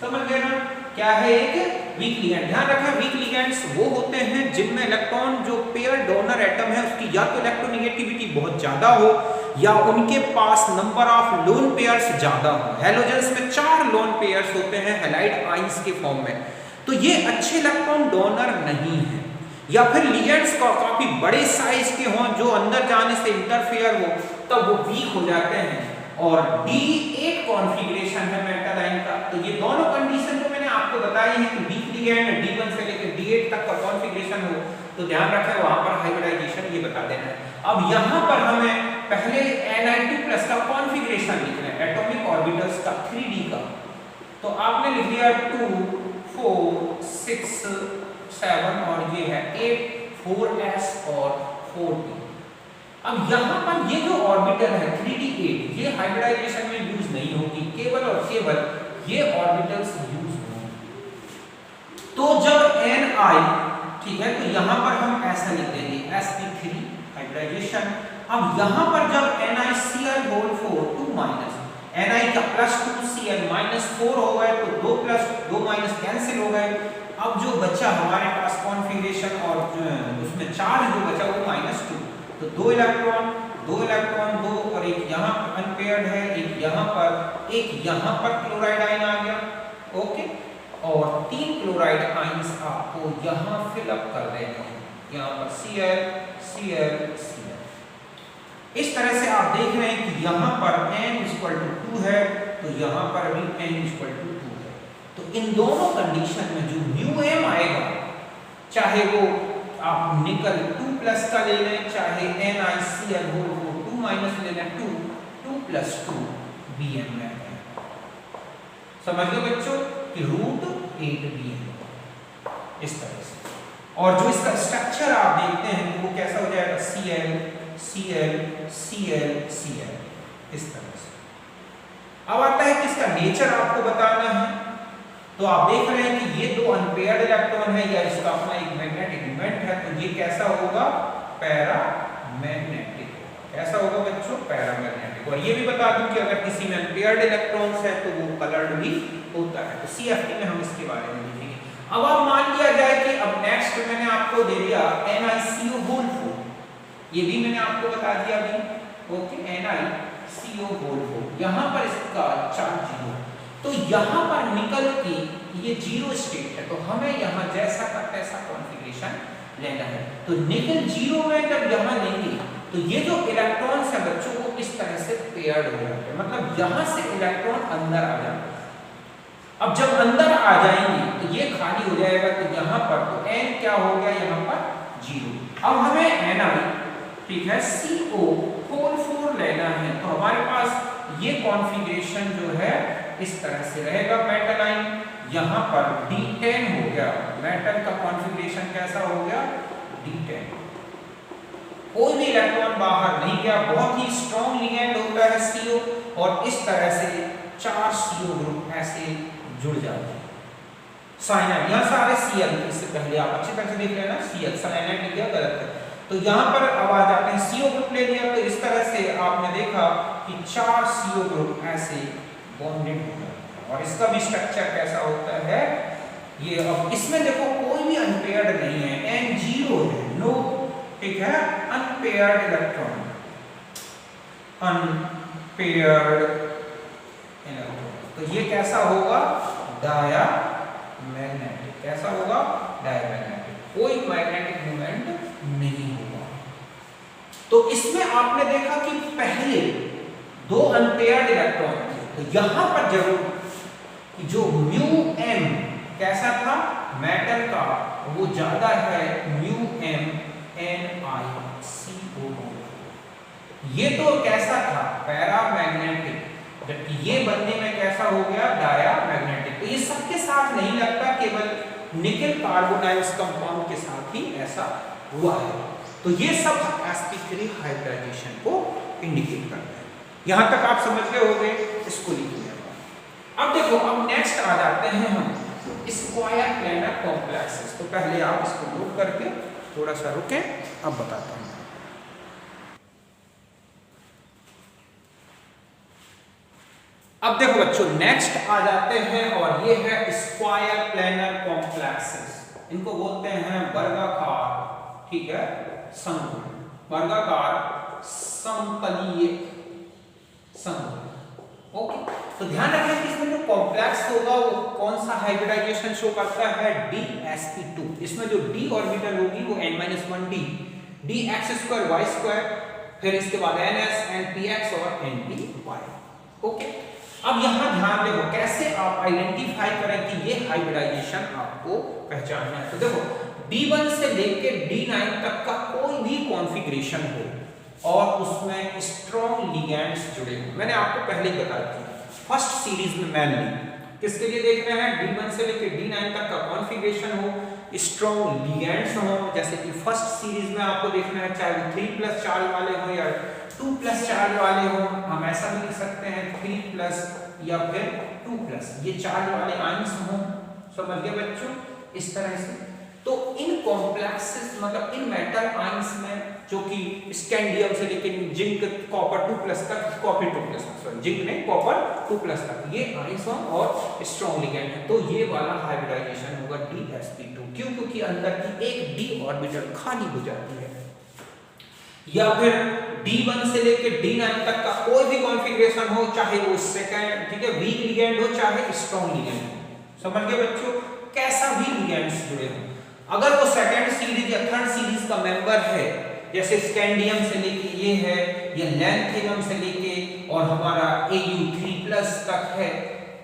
समझ गए ना, क्या है, एक वीक लिगेंड। ध्यान रखें वीक लिगेंड्स वो होते हैं जिनमें इलेक्ट्रॉन जो पेयर डोनर एटम है उसकी या तो इलेक्ट्रोनेगेटिविटी बहुत ज्यादा हो या उनके पास नंबर ऑफ लोन पेयर्स ज्यादा हो। हैलोजेंस में 4 लोन पेयर्स होते हैं हैलाइड आयंस के फॉर्म में, तो ये अच्छे इलेक्ट्रॉन डोनर नहीं है। या फिर लिगेंड्स काफी बड़े साइज के हों जो अंदर जाने से इंटरफेयर हो, तब वो वीक हो जाते हैं। और D8 कॉन्फ़िगरेशन है मेटल आयन का, तो ये दोनों कंडीशन जो मैंने आपको बताई है कि वीक लिगेंड D1 से लेकर D8 तक का कॉन्फ़िगरेशन हो, तो ध्यान रखें वहां पर हाइब्रिडाइजेशन ये बता देना है। अब यहां पर हमें पहले Ni2+ का कॉन्फ़िगरेशन लिखना है, एटॉमिक ऑर्बिटल्स का 3d का। तो आपने लिख लिया 2 4 6 7 और ये है 8 4s और 4t। अब यहां पर ये जो ऑर्बिटल है 3d8, ये हाइब्रिडाइजेशन में यूज नहीं होगी, केवल और केवल ये ऑर्बिटल्स यूज होंगे। तो जब Ni, ठीक है, तो यहां पर हम ऐसा लिख देंगे sp3 हाइब्रिडाइजेशन। अब यहां पर जब NiCl4 2-, Ni का +2 Cl -4 हो गए तो 2 + 2 - कैंसिल हो गए। अब जो बचा हमारे पास कॉन्फ़िगरेशन और उसमें चार्ज जो बचा वो -2, तो 2 इलेक्ट्रॉन 2 और एक यहाँ अनपेयर्ड है, एक यहाँ पर क्लोराइड आयन आ गया, ओके। और 3 क्लोराइड आयंस आपको यहाँ फिलअप कर देने हैं, यहाँ पर Cl। इस तरह से आप देख रहे हैं कि यहाँ पर n=2 है, तो यहाँ पर भी n=2 है। तो इन दोनों कंडीशन में जो μm आएगा, चाहे वो आप निकल 2+ का ले लें, चाहे NiCl4 2- ले लें, 2 + 2 Bm में है। समझ गए बच्चों कि √8Bm इस तरह से। और जो इसका स्ट्रक्चर आप देखते हैं वो कैसा हो जाएगा, Cl इस तरह से। अब आता है कि इसका नेचर आपको बताना है। तो आप देख रहे हैं कि ये 2 अनपेयर्ड इलेक्ट्रॉन है या इसका अपना एक मैग्नेटिक मोमेंट है, तो ये कैसा होगा, पैरामैग्नेटिक होगा। कैसा होगा बच्चों, पैरामैग्नेटिक। और ये भी बता दूं कि अगर किसी में अनपेयर्ड इलेक्ट्रॉन्स है तो वो कलर्ड भी होता है। तो CFT में हम इसके बारे में लिखेंगे। अब आप मान लिया जाए कि अब नेक्स्ट मैंने आपको दे दिया NiCO4, ये भी मैंने आपको बता दिया अभी, ओके, NiCO4, यहाँ पर इसका चार्ज 0, तो यहाँ पर निकल की ये 0 स्टेट है, तो हमें यहाँ जैसा का तैसा कॉन्फ़िगरेशन लेना है। तो निकल 0 में जब यहाँ लेंगे तो ये जो इलेक्ट्रॉन्स है बच्चों को इस तरह से पेयर्ड हो जाते हैं, मतलब यहां से इलेक्ट्रॉन अंदर आ जाते हैं। अब जब अंदर आ जाएंगे तो ये खाली हो जाएगा, तो यहाँ पर तो n क्या हो गया, यहाँ पर 0। अब हमें Ni, ठीक है, CO4 लेना है, तो हमारे पास ये कॉन्फ़िगरेशन जो है इस तरह से रहेगा मेटल आयन। यहाँ पर D10 हो गया, मेटल का कॉन्फ़िगरेशन कैसा हो गया, D10। कोई भी इलेक्ट्रॉन बाहर नहीं गया, बहुत ही स्ट्रॉन्ग लिगेंड होता है CO, और इस तरह से 4 CO ग्रुप ऐसे जुड़ जाते हैं। साइनाइड, यहाँ सारे Cl, इससे पहले आप अच्छी तरह से देख लेना, Cl साइनाइड लिख दिया, गलत है। तो यहाँ पर अब आ जाते हैं CO ग्रुप ले लिया, तो इस तरह से आपने देखा कि 4 CO ग्रुप ऐसे बॉन्डेड हो जाते हैं, और इसका भी स्ट्रक्चर कैसा होता है ये। अब इसमें देखो कोई भी अनपेयर्ड नहीं है, N0 है, नो, ठीक है, अनपेयर्ड इलेक्ट्रॉन, अनपेयर्ड इलेक्ट्रॉन। तो ये कैसा होगा, डायामैग्नेटिक, कैसा होगा, डायामैग्नेटिक, कोई मैग्नेटिक मूवमेंट नहीं होगा। तो इसमें आपने देखा कि पहले 2 अनपेयर्ड इलेक्ट्रॉन थे, तो यहां पर जरूर जो म्यू एम कैसा था मेटल का, वो ज्यादा है म्यू एम NiCO। ये तो कैसा था, पैरामैग्नेटिक, जबकि ये बनने में कैसा हो गया, डायामैग्नेटिक। तो ये सबके साथ नहीं लगता, केवल निकेल कार्बोनाइल्स कंपाउंड के साथ ही ऐसा हुआ है। तो ये सब sp3 हाइब्रिडाइजेशन को इंडिकेट करता है। यहां तक आप समझ गए होंगे, इसको लिख लिया। अब देखो, अब नेक्स्ट आ जाते हैं हम स्क्वायर प्लेनर कॉम्प्लेक्सेस। तो पहले आप इसको नोट करके थोड़ा सा रुके, अब बताता हूं। अब देखो बच्चों, नेक्स्ट आ जाते हैं, और ये है स्क्वायर प्लेनर कॉम्प्लेक्सेस। इनको बोलते हैं वर्गाकार, ठीक है, समतल, वर्गाकार समतलीय समतल। ओके, तो ध्यान रखें कि इसमें जो कॉम्प्लेक्स होगा वो कौन सा हाइब्रिडाइजेशन शो करता है, DsP2। इसमें जो d ऑर्बिटल होगी वो n-1d, dx² y², फिर इसके बाद ns, npx और npy। ओके, अब यहां ध्यान देखो कैसे आप आइडेंटिफाई करें कि ये हाइब्रिडाइजेशन आपको पहचानना है। तो देखो, D1 से लेकर D9 तक का कोई भी कॉन्फ़िगरेशन हो और उसमें स्ट्रॉन्ग लिगैंड्स जुड़े हो, मैंने आपको पहले ही बता दिया फर्स्ट सीरीज में मेनली किसके लिए देखना है, D1 से लेकर D9 तक का कॉन्फ़िगरेशन हो, स्ट्रॉन्ग लिगैंड्स हो। जैसे कि फर्स्ट सीरीज में आपको देखना है, चाहे वो 3+ चार्ज वाले हो या 2+ चार्ज वाले हो, हम ऐसा भी लिख सकते हैं 3+ या फिर 2+, ये चार्ज वाले आयंस हो। समझ गए बच्चों, इस तरह से। तो इन कॉम्प्लेक्सेस, मतलब इन मेटल आयंस में, जो कि स्कैंडियम से लेकर जिंक कॉपर 2+ तक, कॉपर 2+, सॉरी जिंक नहीं, कॉपर 2+ तक, ये आयंस और स्ट्रॉन्ग लिगैंड है। तो ये वाला हाइब्रिडाइजेशन होगा DsP2। क्यों? क्योंकि अंदर की एक d ऑर्बिटल खाली हो जाती है। या फिर D1 से लेकर D9 तक का कोई भी कॉन्फ़िगरेशन हो, चाहे वो सेकंड, ठीक है, वीक लिगैंड हो, चाहे स्ट्रॉन्ग लिगैंड हो। समझ गए बच्चों, कैसा भी लिगैंड्स जुड़े हो, अगर वो सेकंड सीरीज या थर्ड सीरीज का मेंबर है, जैसे स्कैंडियम से लेके ये है, या लैंथेनम से लेके और हमारा Au3+ तक है,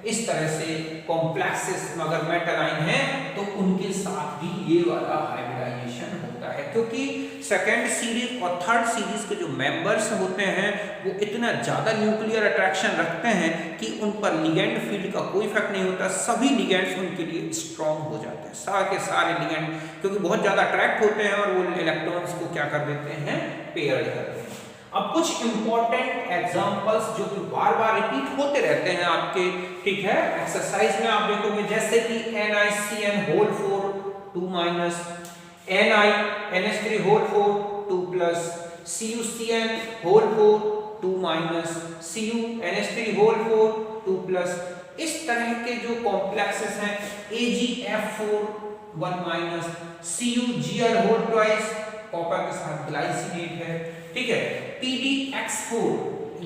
इस तरह से कॉम्प्लेक्सेस अगर मेटल आयन है तो उनके साथ भी ये वाला हाइब्रिडाइजेशन होता है। क्योंकि सेकंड सीरीज और थर्ड सीरीज के जो मेंबर्स होते हैं वो इतना ज़्यादा न्यूक्लियर अट्रैक्शन रखते हैं कि उन पर लिगेंड फील्ड का कोई इफेक्ट नहीं होता, सभी लिगेंड्स उनके लिए स्ट्रॉन्ग हो जाते हैं, सारे के सारे लिगेंड, क्योंकि बहुत ज़्यादा अट्रैक्ट होते हैं और वो इलेक्ट्रॉन्स को क्या कर देते हैं, पेयर करते हैं। अब कुछ इंपॉर्टेंट एग्जांपल्स जो कि बार-बार रिपीट होते रहते हैं आपके, ठीक है, एक्सरसाइज में आप देखोगे, जैसे कि NiCN4 2 NiNH3 2 CuCN4 2 CuNH3 2 इस तरह के जो कॉम्प्लेक्सेस हैं, AgF4 1 CuGl 2 कॉपर के साथ ग्लाइसिनेट है, ठीक है, PdX4,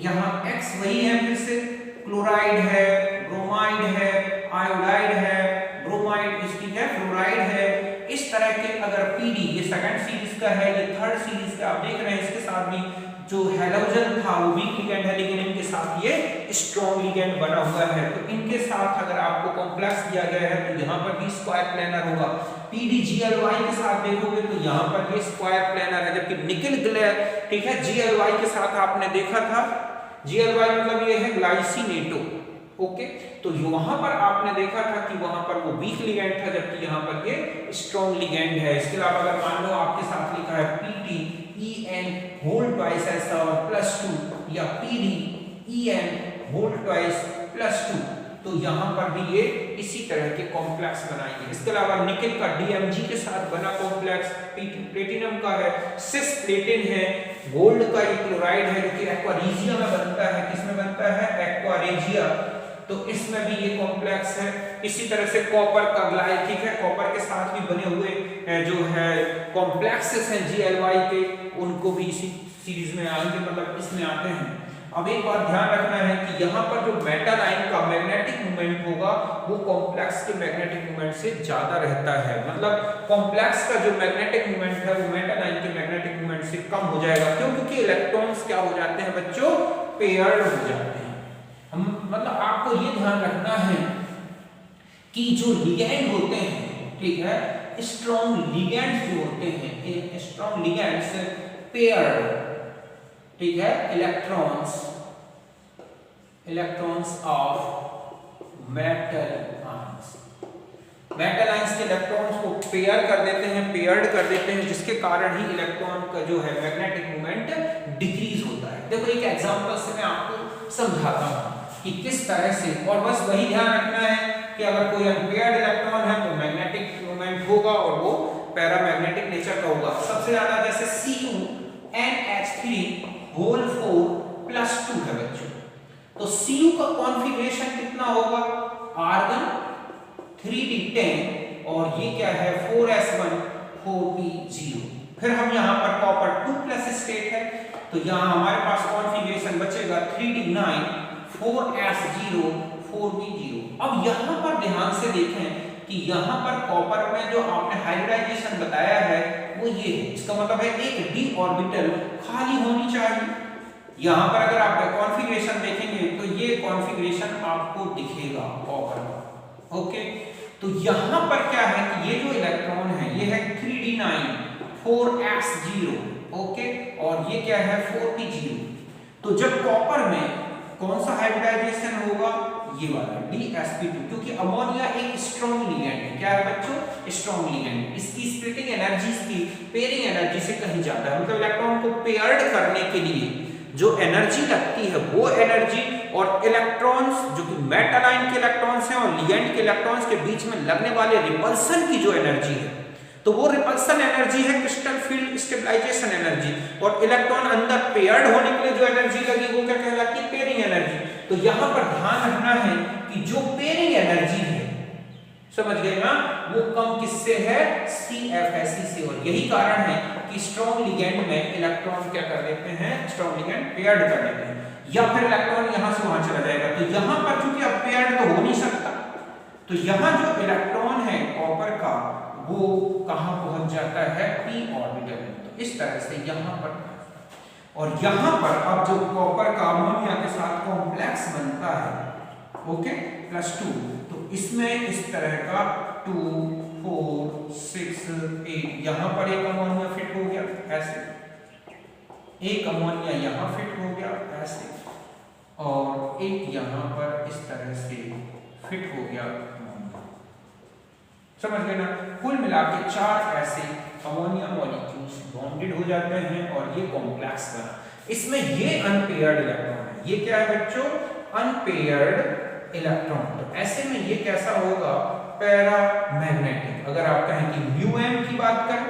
यहाँ X वही है, फिर से क्लोराइड है, ब्रोमाइड है, आयोडाइड है, ब्रोमाइड इसकी है, फ्लोराइड है। इस तरह के अगर PD, ये सेकंड सीरीज का है, ये थर्ड सीरीज का, आप देख रहे हैं इसके साथ भी जो हैलोजन था वो वीक लिगेंड है, लेकिन इनके साथ ये स्ट्रॉन्ग लिगेंड बना हुआ है। तो इनके साथ अगर आपको कॉम्प्लेक्स दिया गया है तो यहाँ पर भी स्क्वायर प्लेनर होगा। PdGly के साथ देखोगे तो यहाँ पर ये स्क्वायर प्लेनर है, जबकि निकल ग्लेर, ठीक है, Gly के साथ आपने देखा था, Gly मतलब ये है ग्लाइसिनेटो, ओके। तो वहां पर आपने देखा था कि वहां पर वो वीक लिगेंड था, जबकि यहाँ पर ये स्ट्रॉन्ग लिगेंड है। इसके अलावा अगर मान लो आपके साथ लिखा है PdEn होल ट्वाइस ऐसा और +2 या PdEn होल ट्वाइस +2, तो यहाँ पर भी ये इसी तरह के कॉम्प्लेक्स बनाएंगे। इसके अलावा निकेल का DMG के साथ बना कॉम्प्लेक्स, प्लेटिनम का है, सिस प्लेटिन है, गोल्ड का एक क्लोराइड है जो कि एक्वारेजिया में बनता है। किसमें बनता है? एक्वारेजिया। तो इसमें भी ये कॉम्प्लेक्स है। इसी तरह से कॉपर का ग्लाइ, ठीक है, कॉपर के साथ भी बने हुए जो है कॉम्प्लेक्सेस हैं Gly के, उनको भी इसी सीरीज में आएंगे, मतलब इसमें आते हैं। अब एक बात ध्यान रखना है कि यहाँ पर जो मेटल आयन का मैग्नेटिक मोमेंट होगा वो कॉम्प्लेक्स के मैग्नेटिक मोमेंट से ज्यादा रहता है। मतलब कॉम्प्लेक्स का जो मैग्नेटिक मोमेंट है वो मेटल आयन के मैग्नेटिक मोमेंट से कम हो जाएगा। क्यों? क्योंकि इलेक्ट्रॉन्स क्या हो जाते हैं बच्चों? पेयर्ड हो जाते हैं। हम मतलब आपको ये ध्यान रखना है कि जो लिगेंड होते हैं, ठीक है, स्ट्रॉन्ग लिगेंड्स जो होते हैं, स्ट्रॉन्ग लिगेंड्स पेयर्ड, ठीक है, electrons of metal ions, metal ions के इलेक्ट्रॉन्स को पेयर कर देते हैं, पेयर्ड कर देते हैं, जिसके कारण ही इलेक्ट्रॉन का जो है मैग्नेटिक मोमेंट डिक्रीज होता है। देखो एक एग्जांपल से मैं आपको समझाता हूं कि किस तरह से, और बस वही ध्यान रखना है कि अगर कोई अनपेयर्ड इलेक्ट्रॉन है तो मैग्नेटिक मोमेंट होगा और वो पैरामैग्नेटिक नेचर का होगा। सबसे ज्यादा जैसे CuNH3 होल 4 +2 है बच्चों, तो Cu का कॉन्फ़िगरेशन कितना होगा? आर्गन 3d10 और ये क्या है 4s1 4p0। फिर हम यहाँ पर कॉपर 2+ स्टेट है, तो यहाँ हमारे पास कॉन्फ़िगरेशन बचेगा 3d9 4s0 4p0। अब यहाँ पर ध्यान से देखें कि यहाँ पर कॉपर में जो आपने हाइब्रिडाइजेशन बताया है वो ये है, इसका मतलब है एक d ऑर्बिटल खाली होनी चाहिए। यहाँ पर अगर आप कॉन्फ़िगरेशन देखेंगे तो ये कॉन्फ़िगरेशन आपको दिखेगा कॉपर का, ओके। तो यहाँ पर क्या है कि ये जो इलेक्ट्रॉन है ये है 3d9 4s0, ओके, और ये क्या है 4p0। तो जब कॉपर में कौन सा हाइब्रिडाइजेशन होगा? ये वाला DsP2, क्योंकि अमोनिया एक स्ट्रॉन्ग लिगेंड है। क्या है बच्चों? Strong ligand. इसकी स्प्लिटिंग एनर्जी इसकी पेयरिंग एनर्जी से कहीं ज्यादा है। मतलब इलेक्ट्रॉन को पेयर्ड करने के लिए जो एनर्जी लगती है वो एनर्जी, और इलेक्ट्रॉन्स जो कि मेटल आयन के इलेक्ट्रॉन्स हैं और लिगेंड के इलेक्ट्रॉन्स के बीच में लगने वाले रिपल्सन की जो एनर्जी है, तो वो रिपल्सन एनर्जी है क्रिस्टल फील्ड स्टेबलाइजेशन एनर्जी, और इलेक्ट्रॉन अंदर पेयर्ड होने के लिए जो एनर्जी लगी वो क्या कहलाती है? Pairing energy. तो यहाँ पर ध्यान रखना है कि जो पेयरिंग एनर्जी है, समझ गए ना, वो कम किससे है? CFSE से। और यही कारण है कि स्ट्रॉन्ग लिगेंड में इलेक्ट्रॉन क्या कर देते हैं? स्ट्रॉन्ग लिगेंड पेयर्ड कर देते हैं, या फिर इलेक्ट्रॉन यहाँ से वहां चला जाएगा। तो यहाँ पर चूंकि अब पेयर्ड तो हो नहीं सकता, तो यहाँ जो इलेक्ट्रॉन है कॉपर का वो कहां पहुंच जाता है? p ऑर्बिटल में। तो इस तरह से यहाँ पर, और यहाँ पर अब जो कॉपर का अमोनिया के साथ कॉम्प्लेक्स बनता है, ओके, +2, तो इसमें इस तरह का 2 4 6 8, यहाँ पर एक अमोनिया फिट हो गया ऐसे, एक अमोनिया यहाँ फिट हो गया ऐसे, और एक यहाँ पर इस तरह से फिट हो गया। समझ गए ना? कुल मिला के 4 ऐसे अमोनिया मॉलिक्यूल्स बॉन्डेड हो जाते हैं और ये कॉम्प्लेक्स बना। इसमें ये अनपेयर्ड इलेक्ट्रॉन है। ये क्या है बच्चों? Unpaired electron. तो ऐसे में ये कैसा होगा? पैरामैग्नेटिक। अगर आप कहें कि μm की बात करें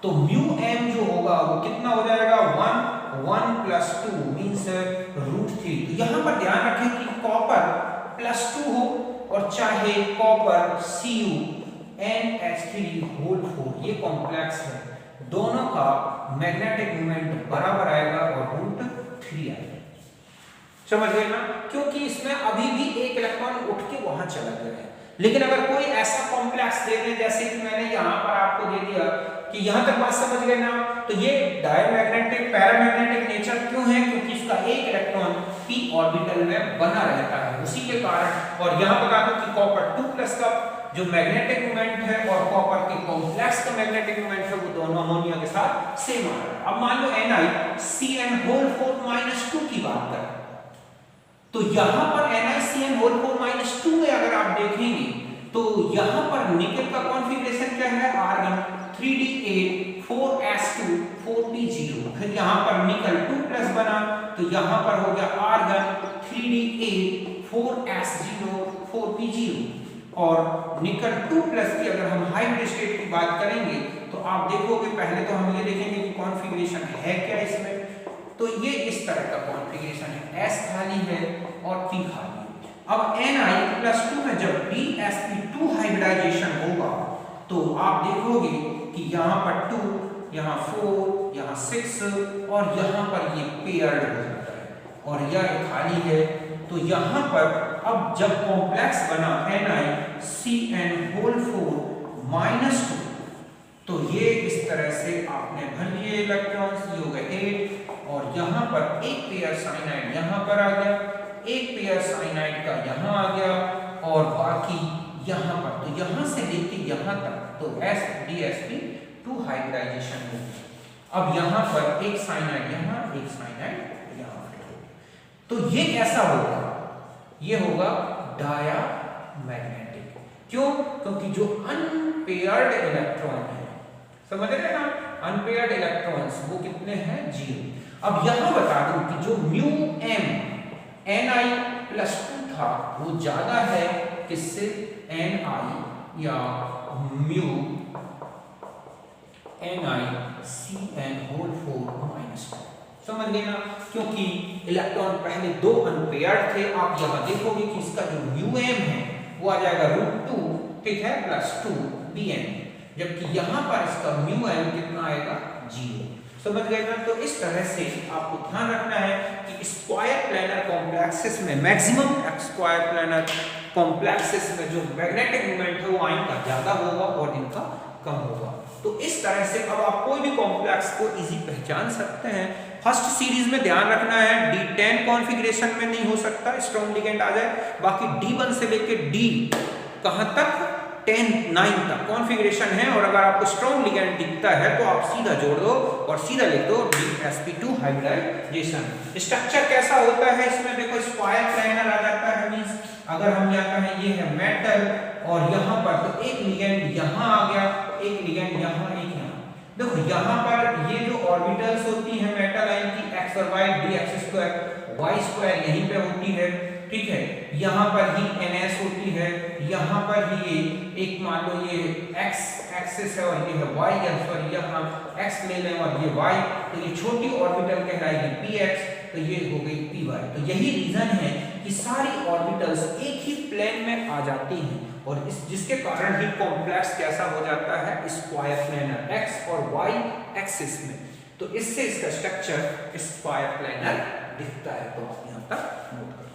तो μm जो होगा वो कितना हो जाएगा? 1 + 2 मींस √3। तो यहां पर ध्यान रखें कि कॉपर +2 हो और चाहे कॉपर CuNH3 होल 4, ये कॉम्प्लेक्स है, दोनों का मैग्नेटिक मोमेंट बराबर आएगा और √3 आएगा। समझ गए ना? क्योंकि इसमें अभी भी एक इलेक्ट्रॉन उठ के वहां चला गया है, लेकिन अगर कोई ऐसा कॉम्प्लेक्स दे दें जैसे कि मैंने यहाँ पर आपको दे दिया कि यहाँ तक बात समझ गए ना, तो ये डायमैग्नेटिक पैरामैग्नेटिक नेचर क्यों है, क्योंकि इसका एक इलेक्ट्रॉन p ऑर्बिटल में बना रहता है उसी के कारण। और यहाँ बता दूं कि कॉपर 2+ का जो मैग्नेटिक मोमेंट है और कॉपर के कॉम्प्लेक्स का मैग्नेटिक मोमेंट है वो दोनों अमोनिया के साथ सेम आ रहा है। अब मान लो NiCN4 - 2 की बात करें तो यहां पर NiCN4 - 2 में अगर आप देखेंगे तो यहां पर निकेल का कॉन्फ़िगरेशन क्या है, आर्गन 3d8 4s2 4p0। फिर यहां पर निकल 2+ बना तो यहां पर हो गया आर्गन 3d8 4s0 4p0। और निकल 2+ की अगर हम हाइब्रिड स्टेट की बात करेंगे तो आप देखोगे पहले तो हम ये देखेंगे कि कॉन्फ़िगरेशन है क्या इसमें, तो ये इस तरह का कॉन्फ़िगरेशन है, s खाली है और p खाली है। अब Ni+2 में जब dsp2 हाइब्रिडाइजेशन होगा तो आप देखोगे कि यहाँ पर 2, यहाँ 4, यहाँ 6 और यहाँ पर ये पेयर्ड हो जाता है और यह खाली है। तो यहाँ पर अब जब कॉम्प्लेक्स बना NiCN4 -2 तो ये इस तरह से आपने भर लिए इलेक्ट्रॉन्स, ये हो गए 8 और यहाँ पर एक पेयर साइनाइड यहाँ पर आ गया, एक पेयर साइनाइड का यहाँ आ गया और बाकी यहाँ पर। तो यहाँ से लेके यहाँ तक तो dsp2 हाइब्रिडाइजेशन हो गया। अब यहाँ पर एक साइनाइड यहाँ, एक साइनाइड यहाँ फिट हो गया। तो ये कैसा होगा, ये होगा डायामैग्नेटिक। क्यों, क्योंकि जो अनपेयर्ड इलेक्ट्रॉन है, समझ रहे हैं ना, अनपेयर्ड इलेक्ट्रॉन्स वो कितने हैं, 0। अब यहां बता दूं कि जो μm Ni+2 था वो ज्यादा है किससे, Ni या μ NiCN4 -2। समझ गए ना, क्योंकि इलेक्ट्रॉन पहले 2 अनपेयर्ड थे। आप यहां देखोगे कि इसका जो μm है वो आ जाएगा √2, ठीक है, +2bm, जबकि यहां पर इसका μm कितना आएगा, 0। समझ गए ना। तो इस तरह से आपको ध्यान रखना है कि स्क्वायर प्लैनर कॉम्प्लेक्सेस में, मैक्सिमम स्क्वायर प्लैनर कॉम्प्लेक्सेस में जो मैग्नेटिक मोमेंट है वो आयन का ज्यादा होगा और इनका कम होगा। तो इस तरह से अब आप कोई भी कॉम्प्लेक्स को इजी पहचान सकते हैं। फर्स्ट सीरीज में ध्यान रखना है D10 कॉन्फ़िगरेशन में नहीं हो सकता, स्ट्रॉन्ग लिगेंड आ जाए। बाकी D1 से लेके D कहां तक, 10 9 तक कॉन्फ़िगरेशन है। और अगर आपको स्ट्रॉन्ग लिगेंड दिखता है तो आप सीधा जोड़ दो और सीधा लिख दो dsp2 हाइब्रिडाइजेशन। स्ट्रक्चर कैसा होता है इसमें, देखो स्क्वायर प्लैनर आ जाता है, मींस अगर हम यहाँ कहें ये है मेटल और यहाँ पर तो एक लिगेंड यहाँ आ गया, एक लिगेंड यहाँ, एक यहाँ। देखो यहाँ पर ये जो ऑर्बिटल्स होती हैं मेटल आयन की, x और y, dx2 y2 यहीं पे होती है, ठीक है। यहाँ पर ही ns होती है, यहाँ पर ही ये एक मान लो ये x एक्सिस है और ये है y, या सॉरी यहाँ x ले लें और ये y, तो ये छोटी ऑर्बिटल कहलाएगी px, तो ये हो गई py। तो यही रीजन है कि सारी ऑर्बिटल्स एक ही प्लेन में आ जाती हैं और इस जिसके कारण ही कॉम्प्लेक्स कैसा हो जाता है, स्क्वायर प्लैनर x और y एक्सिस में। तो इससे इसका स्ट्रक्चर स्क्वायर प्लैनर दिखता है। तो आप यहाँ तक नोट